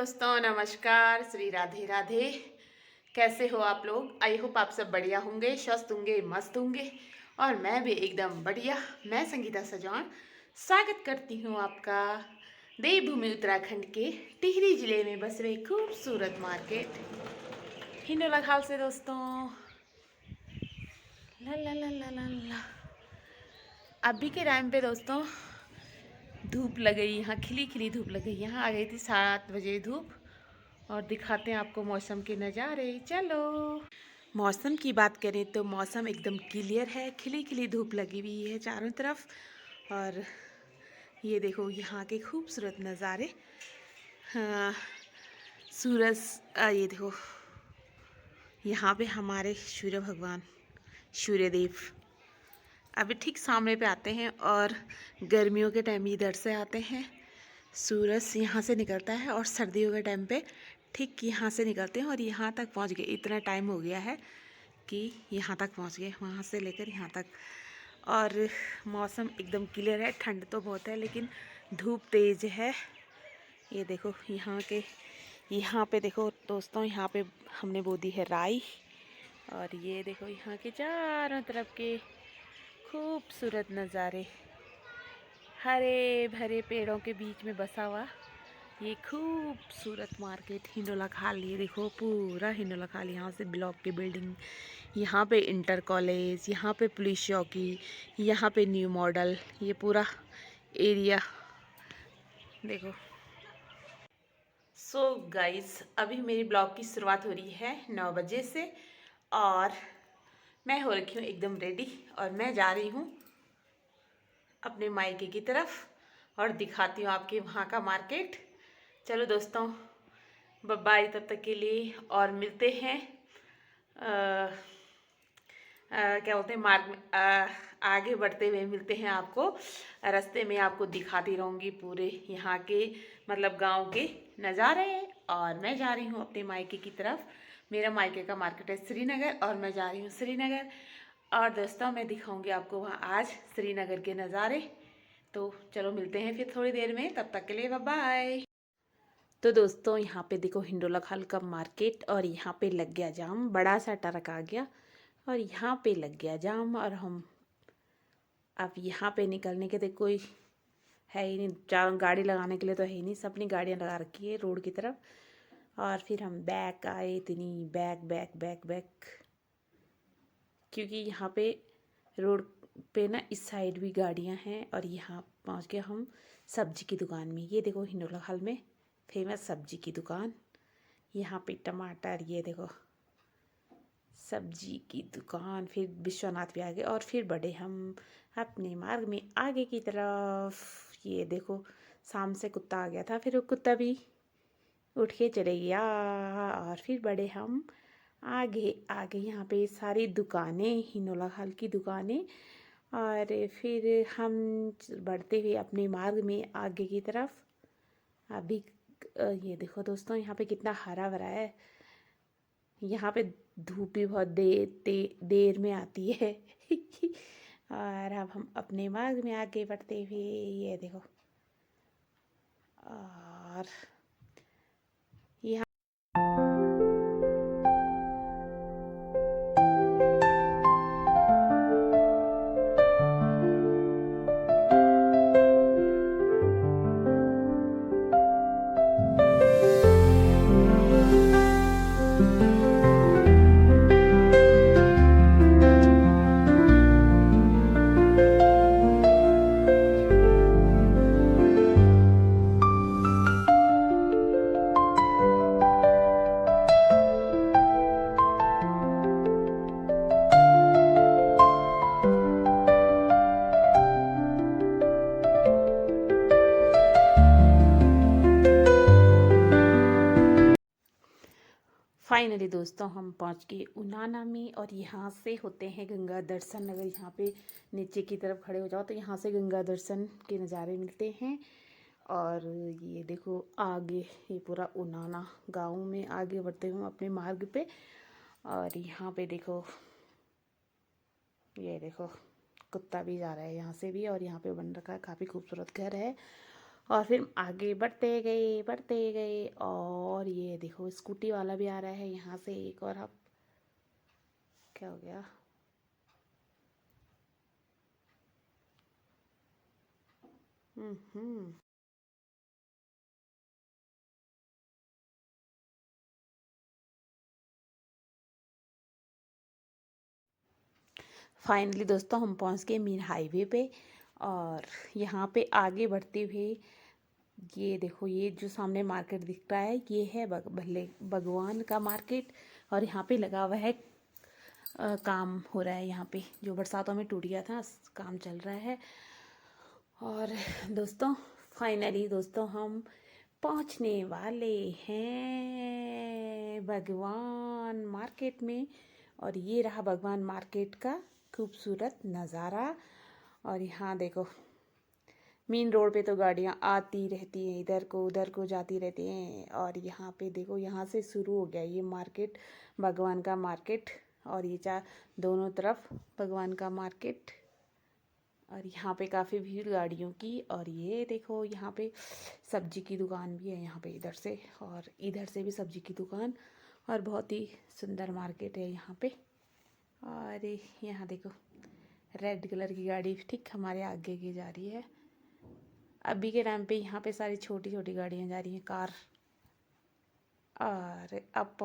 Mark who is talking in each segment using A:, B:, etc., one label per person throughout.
A: दोस्तों, नमस्कार। श्री राधे राधे। कैसे हो आप लोग? आई होप आप सब बढ़िया होंगे, स्वस्थ होंगे, मस्त होंगे। और मैं भी एकदम बढ़िया। मैं संगीता सजौन स्वागत करती हूँ आपका देवभूमि उत्तराखंड के टिहरी जिले में बस रहे खूबसूरत मार्केट हिंडोला खाल से दोस्तों। ला ला ला ला ला ला। अभी के टाइम पे दोस्तों धूप लग गई, यहाँ खिली खिली धूप लग गई। यहाँ आ गई थी 7 बजे धूप। और दिखाते हैं आपको मौसम के नज़ारे। चलो, मौसम की बात करें तो मौसम एकदम क्लियर है, खिली खिली धूप लगी हुई है चारों तरफ। और ये देखो यहाँ के खूबसूरत नज़ारे। हाँ, सूरज ये देखो, यहाँ पे हमारे सूर्य भगवान, सूर्य देव अभी ठीक सामने पे आते हैं। और गर्मियों के टाइम इधर से आते हैं, सूरज यहाँ से निकलता है। और सर्दियों के टाइम पे ठीक यहाँ से निकलते हैं और यहाँ तक पहुँच गए। इतना टाइम हो गया है कि यहाँ तक पहुँच गए, वहाँ से लेकर यहाँ तक। और मौसम एकदम क्लियर है। ठंड तो बहुत है लेकिन धूप तेज़ है। ये देखो यहाँ पे देखो दोस्तों, यहाँ पे हमने बो दी है राई। और ये देखो यहाँ के चारों तरफ के खूबसूरत नज़ारे, हरे भरे पेड़ों के बीच में बसा हुआ ये खूबसूरत मार्केट हिंडोला खाल। ये देखो पूरा हिंडोला खाल, यहाँ से ब्लॉक की बिल्डिंग, यहाँ पे इंटर कॉलेज, यहाँ पे पुलिस चौकी, यहाँ पे न्यू मॉडल, ये पूरा एरिया देखो। सो गाइस, अभी मेरी ब्लॉग की शुरुआत हो रही है 9 बजे से। और मैं हो रखी हूँ एकदम रेडी और मैं जा रही हूँ अपने मायके की तरफ और दिखाती हूँ आपके वहाँ का मार्केट। चलो दोस्तों, बाय तब तक के लिए। और मिलते हैं क्या बोलते हैं मार्ग में, आगे बढ़ते हुए मिलते हैं आपको। रास्ते में आपको दिखाती रहूँगी पूरे यहाँ के मतलब गांव के नज़ारे। और मैं जा रही हूँ अपने मायके की तरफ। मेरा मायके का मार्केट है श्रीनगर और मैं जा रही हूँ श्रीनगर। और दोस्तों, मैं दिखाऊंगी आपको वहाँ आज श्रीनगर के नज़ारे। तो चलो मिलते हैं फिर थोड़ी देर में, तब तक के लिए बाय बाय। तो दोस्तों, यहाँ पे देखो हिंडोला खाल का मार्केट। और यहाँ पे लग गया जाम, बड़ा सा ट्रक आ गया और यहाँ पे लग गया जाम। और हम अब यहाँ पे निकलने के तो कोई है ही नहीं, चार गाड़ी लगाने के लिए तो है ही नहीं, सब अपनी गाड़ियाँ लगा रखी है रोड की तरफ। और फिर हम बैक आए, इतनी बैक बैक बैक बैक, क्योंकि यहाँ पे रोड पे ना इस साइड भी गाड़ियाँ हैं। और यहाँ पहुँच गए हम सब्जी की दुकान में। ये देखो हिंडोला खाल में फेमस सब्जी की दुकान। यहाँ पे टमाटर, ये देखो सब्जी की दुकान। फिर विश्वनाथ भी आ गए और फिर बढ़े हम अपने मार्ग में आगे की तरफ। ये देखो शाम से कुत्ता आ गया था, फिर वो कुत्ता भी उठ के चले गया। और फिर बढ़े हम आगे आगे। यहाँ पे सारी दुकानें, हिंडोला खाल की दुकानें। और फिर हम बढ़ते हुए अपने मार्ग में आगे की तरफ। अभी ये देखो दोस्तों, यहाँ पे कितना हरा भरा है। यहाँ पे धूप भी बहुत देर में आती है। और अब हम अपने मार्ग में आगे बढ़ते हुए, ये देखो। और यहाँ फाइनली दोस्तों हम पहुंच गए उनाना में। और यहाँ से होते हैं गंगा दर्शन। अगर यहाँ पे नीचे की तरफ खड़े हो जाओ तो यहाँ से गंगा दर्शन के नज़ारे मिलते हैं। और ये देखो आगे, ये पूरा उनाना गांव में आगे बढ़ते हुए अपने मार्ग पे। और यहाँ पे देखो, ये देखो कुत्ता भी जा रहा है यहाँ से भी। और यहाँ पे बन रखा है, काफ़ी खूबसूरत घर है। और फिर आगे बढ़ते गए और ये देखो स्कूटी वाला भी आ रहा है यहाँ से एक। और अब क्या हो गया, हम्म। फाइनली दोस्तों हम पहुंच गए मेन हाईवे पे। और यहाँ पे आगे बढ़ते हुए ये देखो, ये जो सामने मार्केट दिख रहा है ये है भगवान का मार्केट। और यहाँ पे लगा हुआ है काम हो रहा है, यहाँ पे जो बरसातों में टूट गया था काम चल रहा है। और दोस्तों फाइनली दोस्तों हम पहुँचने वाले हैं भगवान मार्केट में। और ये रहा भगवान मार्केट का खूबसूरत नज़ारा। और यहाँ देखो मेन रोड पे तो गाड़ियाँ आती रहती हैं, इधर को उधर को जाती रहती हैं। और यहाँ पे देखो यहाँ से शुरू हो गया ये मार्केट, भगवान का मार्केट। और ये दोनों तरफ भगवान का मार्केट। और यहाँ पे काफ़ी भीड़ गाड़ियों की। और ये देखो यहाँ पे सब्जी की दुकान भी है यहाँ पे, इधर से और इधर से भी सब्जी की दुकान। और बहुत ही सुंदर मार्केट है यहाँ पे। और यहाँ देखो रेड कलर की गाड़ी ठीक हमारे आगे की जा रही है। अभी के टाइम पे यहाँ पे सारी छोटी छोटी गाड़ियाँ जा रही हैं, कार। और अब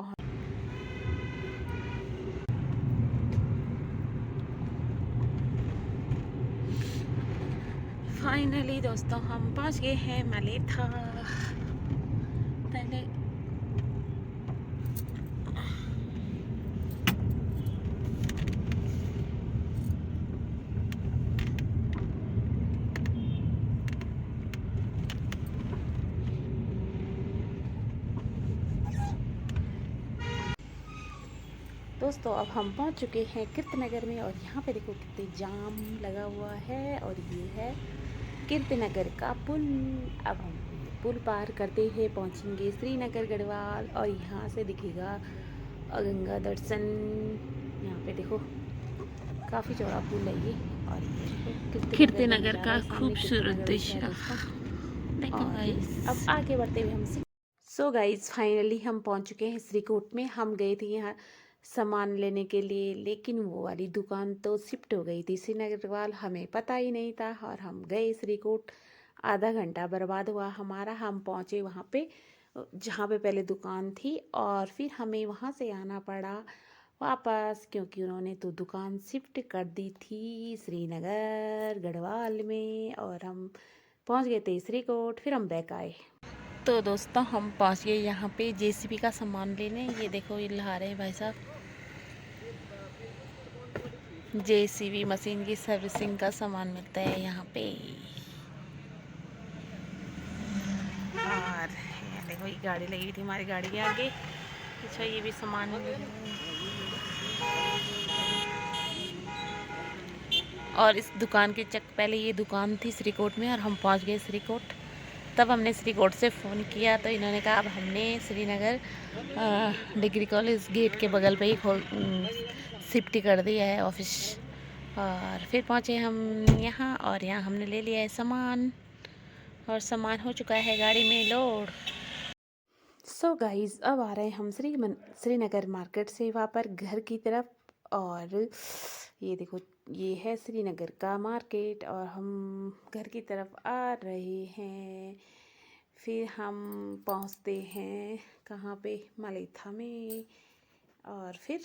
A: फाइनली दोस्तों हम पहुँच गए हैं मलेथा। पहले दोस्तों अब हम पहुंच चुके हैं कीर्तिनगर में। और यहाँ पे देखो कितने जाम लगा हुआ है। और ये है कीर्तिनगर का पुल। अब हम पुल पार करते हुए पहुंचेंगे श्रीनगर गढ़वाल। और यहाँ से दिखेगा गंगा दर्शन। यहाँ पे देखो काफ़ी चौड़ा पुल है ये। और ये कीर्तिनगर का खूबसूरत दृश्य देखो गाइस। अब आगे बढ़ते हुए हम सो गाइस फाइनली हम पहुंच चुके हैं श्रीकोट में। हम गए थे यहाँ सामान लेने के लिए, लेकिन वो वाली दुकान तो शिफ्ट हो गई थी श्रीनगर वाल, हमें पता ही नहीं था। और हम गए श्रीकोट, आधा घंटा बर्बाद हुआ हमारा। हम पहुँचे वहाँ पे जहाँ पे पहले दुकान थी। और फिर हमें वहाँ से आना पड़ा वापस, क्योंकि उन्होंने तो दुकान शिफ्ट कर दी थी श्रीनगर गढ़वाल में। और हम पहुँच गए थे श्रीकोट, फिर हम बैक आए। तो दोस्तों हम पहुँच गए यहाँ पे जेसीबी का सामान लेने। ये देखो ये ला रहे हैं भाई साहब, जेसीबी मशीन की सर्विसिंग का सामान मिलता है यहाँ पे। और ये देखो ये गाड़ी लगी हुई थी हमारी गाड़ी के आगे। अच्छा ये भी सामान और इस दुकान के पहले ये दुकान थी श्रीकोट में। और हम पहुँच गए श्रीकोट। तब हमने श्रीकोट से फ़ोन किया तो इन्होंने कहा अब हमने श्रीनगर डिग्री कॉलेज गेट के बगल पे ही शिफ्ट कर दिया है ऑफिस। और फिर पहुँचे हम यहाँ। और यहाँ हमने ले लिया है सामान। और सामान हो चुका है गाड़ी में लोड। सो गाइस अब आ रहे हैं हम श्रीनगर मार्केट से वापस घर की तरफ। और ये देखो ये है श्रीनगर का मार्केट। और हम घर की तरफ आ रहे हैं। फिर हम पहुंचते हैं कहाँ पे, मलेथा में। और फिर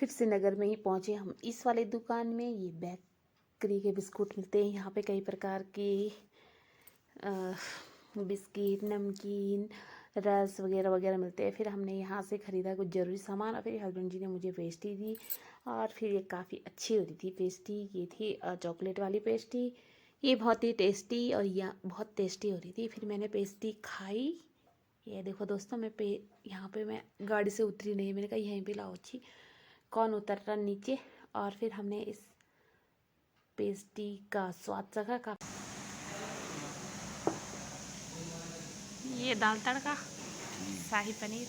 A: श्रीनगर में ही पहुंचे हम इस वाले दुकान में। ये बेकरी के बिस्कुट मिलते हैं यहाँ पे, कई प्रकार के बिस्किट, नमकीन, रस वगैरह वगैरह मिलते हैं। फिर हमने यहाँ से ख़रीदा कुछ ज़रूरी सामान। और फिर हस्बैंड जी ने मुझे पेस्ट्री दी। और फिर ये काफ़ी अच्छी हो रही थी पेस्ट्री, ये थी चॉकलेट वाली पेस्ट्री। ये बहुत ही टेस्टी और यह बहुत टेस्टी हो रही थी। फिर मैंने पेस्ट्री खाई। ये देखो दोस्तों मैं यहाँ पे मैं गाड़ी से उतरी नहीं, मैंने कहा यहीं पे लाओ अच्छी, कौन उतर रहा नीचे। और फिर हमने इस पेस्ट्री का स्वाद चखा। का ये दाल तड़का, शाही पनीर,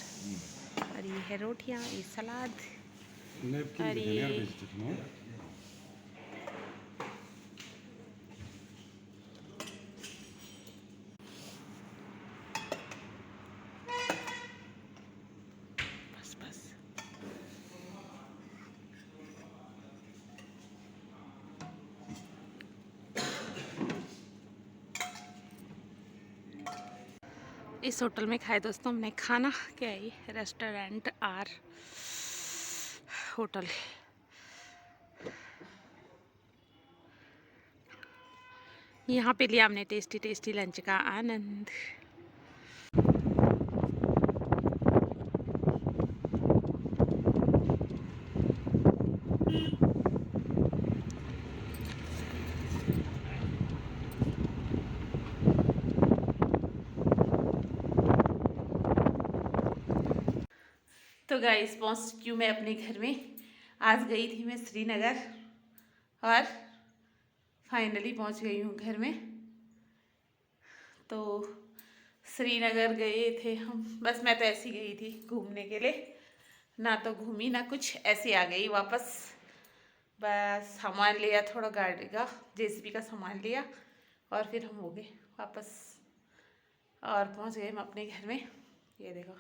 A: और ये है रोटियाँ, ये सलाद, और ये इस होटल में खाए दोस्तों हमने खाना। क्या है ये? Restaurant or hotel. यहाँ पे लिया हमने टेस्टी टेस्टी लंच का आनंद। तो गाइस पहुँच चुकी हूँ मैं अपने घर में। आज गई थी मैं श्रीनगर और फाइनली पहुँच गई हूँ घर में। तो श्रीनगर गए थे हम, बस मैं तो ऐसी गई थी घूमने के लिए, ना तो घूमी ना कुछ, ऐसे आ गई वापस। बस सामान लिया थोड़ा गाड़ी का, जेसीबी का सामान लिया और फिर हम हो गए वापस और पहुँच गए हम अपने घर में। ये देखो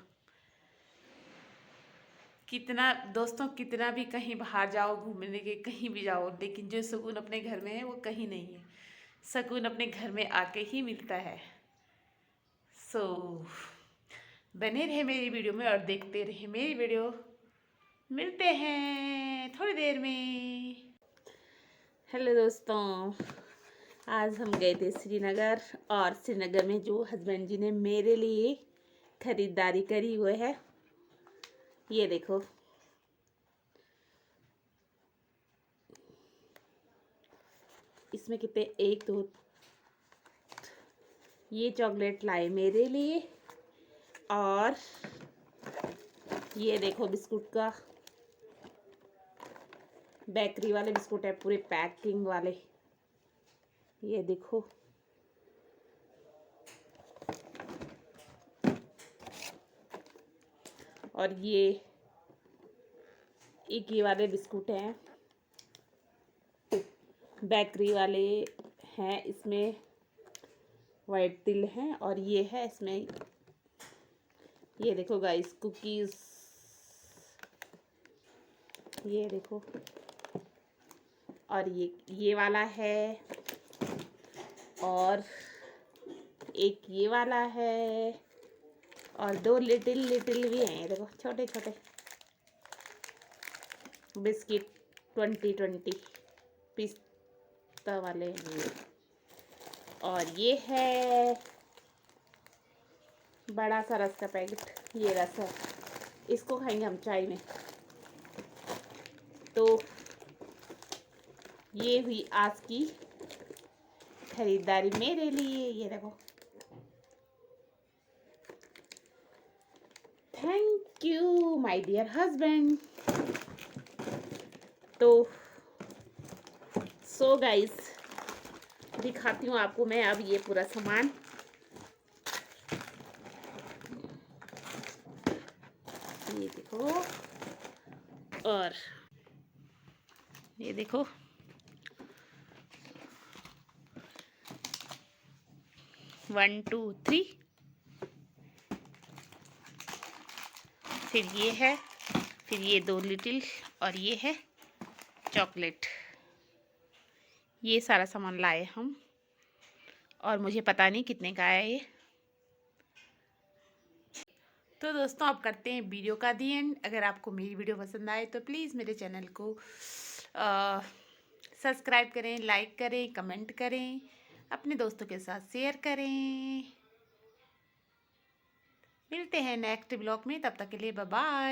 A: कितना दोस्तों, कितना भी कहीं बाहर जाओ घूमने के, कहीं भी जाओ, लेकिन जो सुकून अपने घर में है वो कहीं नहीं है। सुकून अपने घर में आके ही मिलता है। सो बने रहे मेरी वीडियो में और देखते रहे मेरी वीडियो। मिलते हैं थोड़ी देर में। हेलो दोस्तों, आज हम गए थे श्रीनगर और श्रीनगर में जो हस्बैंड जी ने मेरे लिए खरीदारी करी हुई है, ये देखो। इसमें कितने, एक दो, ये चॉकलेट लाए मेरे लिए और ये देखो बिस्कुट का, बेकरी वाले बिस्कुट है पूरे पैकिंग वाले, ये देखो। और ये एक ये वाले बिस्कुट हैं, बेकरी वाले हैं, इसमें वाइट तिल हैं और ये है इसमें, ये देखो गाइस कुकीज़, ये देखो। और ये वाला है और एक ये वाला है और दो लिटिल भी हैं, देखो छोटे छोटे बिस्किट 20 पिस्ता वाले हैं। और ये है बड़ा सा रस का पैकेट, ये रस है, इसको खाएंगे हम चाय में। तो ये हुई आज की खरीदारी मेरे लिए, ये देखो। Thank you my dear husband. तो सो गाइस दिखाती हूँ आपको मैं अब ये पूरा सामान। ये देखो और ये देखो, वन टू थ्री, फिर ये है, फिर ये दो लिटिल और ये है चॉकलेट। ये सारा सामान लाए हम और मुझे पता नहीं कितने का आया ये। तो दोस्तों अब करते हैं वीडियो का दी एंड। अगर आपको मेरी वीडियो पसंद आए तो प्लीज़ मेरे चैनल को सब्सक्राइब करें, लाइक करें, कमेंट करें, अपने दोस्तों के साथ शेयर करें। मिलते हैं नेक्स्ट ब्लॉग में, तब तक के लिए बाय बाय।